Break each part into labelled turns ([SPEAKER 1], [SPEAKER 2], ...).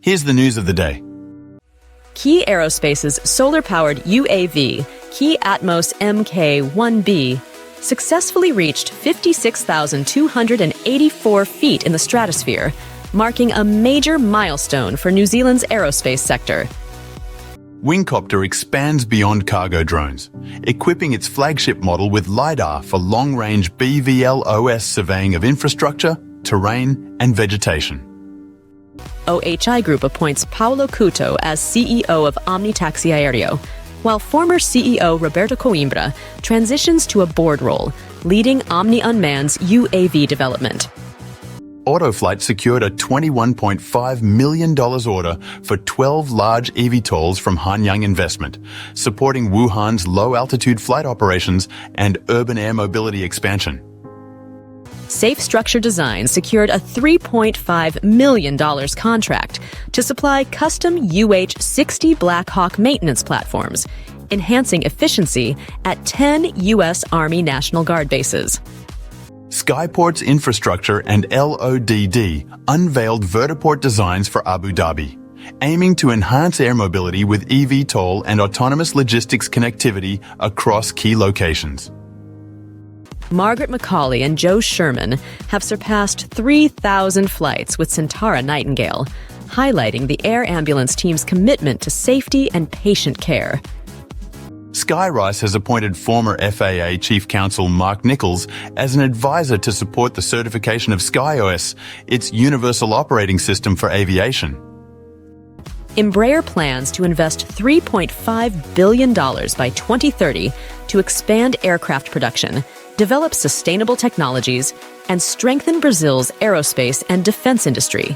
[SPEAKER 1] Here's the news of the day.
[SPEAKER 2] Kea Aerospace's solar-powered UAV, Kea Atmos Mk-1B, successfully reached 56,284 feet in the stratosphere, marking a major milestone for New Zealand's aerospace sector.
[SPEAKER 1] Wingcopter expands beyond cargo drones, equipping its flagship model with LiDAR for long-range BVLOS surveying of infrastructure, terrain, and vegetation.
[SPEAKER 2] OHI Group appoints Paolo Couto as CEO of Omnitaxi Aereo, while former CEO Roberto Coimbra transitions to a board role, leading Omni Unmanned's UAV development.
[SPEAKER 1] Autoflight secured a $21.5 million order for 12 large eVTOLs from Hanyang Investment, supporting Wuhan's low-altitude flight operations and urban air mobility expansion.
[SPEAKER 2] Safe Structure Design secured a $3.5 million contract to supply custom UH-60 Black Hawk maintenance platforms, enhancing efficiency at 10 U.S. Army National Guard bases.
[SPEAKER 1] Skyports Infrastructure and LODD unveiled vertiport designs for Abu Dhabi, aiming to enhance air mobility with eVTOL and autonomous logistics connectivity across key locations.
[SPEAKER 2] Margaret Macaulay and Joe Sherman have surpassed 3,000 flights with Centaura Nightingale, highlighting the air ambulance team's commitment to safety and patient care.
[SPEAKER 1] Skyrise has appointed former FAA Chief Counsel Mark Nichols as an advisor to support the certification of SkyOS, its universal operating system for aviation.
[SPEAKER 2] Embraer plans to invest $3.5 billion by 2030 to expand aircraft production, develop sustainable technologies, and strengthen Brazil's aerospace and defense industry.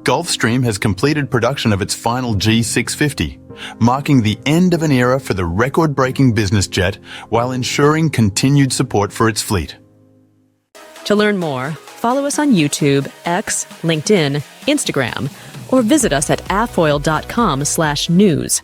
[SPEAKER 1] Gulfstream has completed production of its final G650, marking the end of an era for the record-breaking business jet while ensuring continued support for its fleet.
[SPEAKER 2] To learn more, follow us on YouTube, X, LinkedIn, Instagram, or visit us at avfoil.com/news.